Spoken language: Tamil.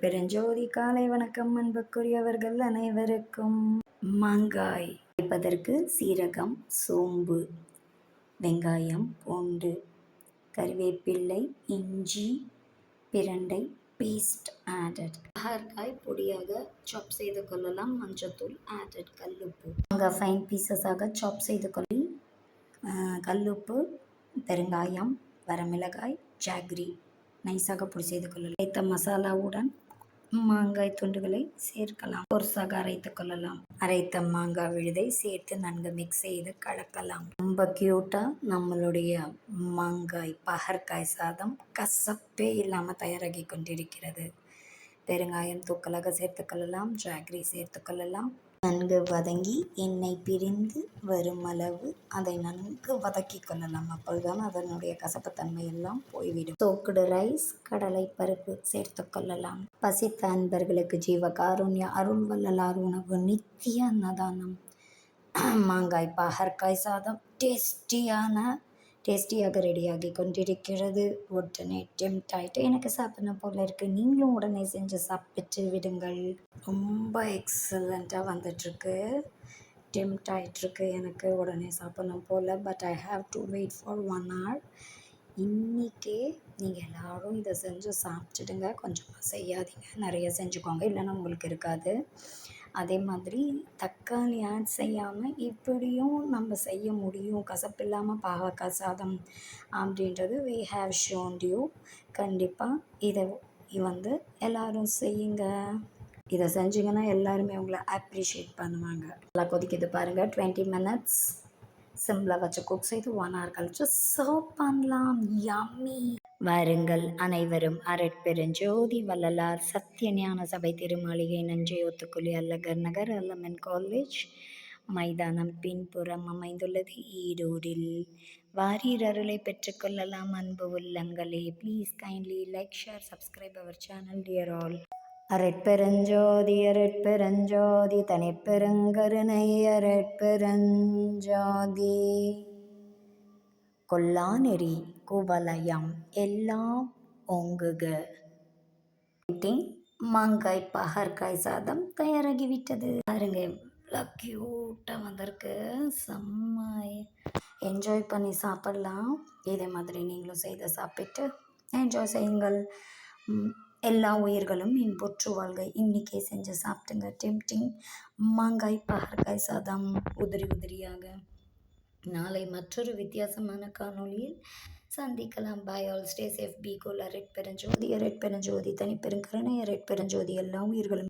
அருட்பெருஞ்சோதி காலை வணக்கம் அன்புக்குரியவர்கள் அனைவருக்கும். மாங்காய் வைப்பதற்கு சீரகம், சோம்பு, வெங்காயம், பூண்டு, கறிவேப்பிள்ளை, இஞ்சி, பிரண்டை பேஸ்ட் ஆடட். பாகற்காய் பொடியாக சாப் செய்து கொள்ளலாம். மஞ்சத்தூள் ஆடட். கல்லுப்பு. மாங்காய் ஃபைன் பீசஸாக சாப் செய்து கொள்ளி கல்லுப்பு, பெருங்காயம், வரமிளகாய், ஜாக்ரி நைஸாக பொடி செய்து கொள்ளலாம். அரைத்த மசாலாவுடன் மாங்காய் துண்டுகளை சேர்க்கலாம். கோர்ஸாக அரைத்து கொள்ளலாம். அரைத்த மாங்காய் விழுதை சேர்த்து நன்கு மிக்ஸ் செய்து கலக்கலாம். ரொம்ப கியூட்டா நம்மளுடைய மாங்காய் பாகற்காய் சாதம் கசப்பே இல்லாமல் தயாராகி கொண்டிருக்கிறது. பெருங்காயம் தூக்கலாக சேர்த்து கொள்ளலாம். ஜாக்ரி சேர்த்து கொள்ளலாம். நன்கு வதங்கி எண்ணெய் பிரிந்து வரும் அளவு அதை நன்கு வதக்கி கொள்ளலாம். அப்பொழுதுதான் அதனுடைய கசப்புத்தன்மை எல்லாம் போய்விடும். சோக்குடு ரைஸ், கடலை பருப்பு சேர்த்து கொள்ளலாம். பசித்த அன்பர்களுக்கு ஜீவகாருண்ய அருள் வள்ளலார் உணவு நித்திய அன்னதானம். மாங்காய் பாகற்காய் சாதம் டேஸ்டியாக ரெடியாகி கொண்டிருக்கிறது. உடனே டெம்ட் ஆகிட்டு எனக்கு சாப்பிடணும் போல இருக்குது. நீங்களும் உடனே செஞ்சு சாப்பிட்டு விடுங்கள். ரொம்ப எக்ஸலண்ட்டாக வந்துட்டுருக்கு. டெம்ட் ஆகிட்டுருக்கு எனக்கு உடனே சாப்பிடணும் போல். But I have to wait for 1 hour. இன்றைக்கே நீங்கள் எல்லோரும் இதை செஞ்சு சாப்பிட்டுடுங்க. கொஞ்சமாக செய்யாதீங்க, நிறைய செஞ்சுக்கோங்க, இல்லைன்னா உங்களுக்கு இருக்காது. அதே மாதிரி தக்காளி ஆட் செய்யாமல் இப்படியும் நம்ம செய்ய முடியும், கசப்பில்லாமல் பாகற்காய் சாதம் அப்படின்றது we have shown you. கண்டிப்பாக இதை வந்து எல்லோரும் செய்யுங்க. இதை செஞ்சிங்கன்னா எல்லாருமே உங்களை அப்ரிஷியேட் பண்ணுவாங்க. நல்லா கொதிக்குது பாருங்கள். 20 minutes சிம்மில் வச்சு குக் செய்து 1 hour கழிச்சு சர்வ் பண்ணலாம். யம்மி. வாருங்கள் அனைவரும். அருட்பெருஞ்சோதி வள்ளலார் சத்தியஞான சபை திருமாளிகை, நஞ்சை ஒத்துக்குழி, அல்லகர் நகர், அல்லமன் காலேஜ் மைதானம் பின்புறம் அமைந்துள்ளது ஈரோடில். வாரீர் அருளை பெற்றுக்கொள்ளலாம் அன்பு உள்ளங்களே. Please kindly like, share, subscribe our channel dear all. அருட்பெருஞ்சோதி அருட்பெருஞ்சோதி தனிப்பெருங்கருணை அருட்பெருஞ்சோதி. கொல்லாநெறி குவலயம் எல்லாம் ஓங்குக. மாங்காய் பாகற்காய் சாதம் தயாராகிவிட்டது. பாருங்க எவ்வளோ க்யூட்டாக வந்திருக்கு. செம்ம என்ஜாய் பண்ணி சாப்பிட்லாம். இதே மாதிரி நீங்களும் செய்து சாப்பிட்டு என்ஜாய் செய்யுங்கள். எல்லா உயிர்களும் இன்புற்று வாழ்க. இன்றைக்கே செஞ்சு சாப்பிட்டுங்க. டெம்டிங் மாங்காய் பாகற்காய் சாதம் உதிரியாக. நாளை மற்றொரு வித்தியாசமான காணொளியில் சந்திக்கலாம். Bye all. Stay safe, be cool. அருட்பெருஞ்சோதி தனிப்பெருங்கருணை அருட்பெருஞ்சோதி. எல்லா உயிர்களும்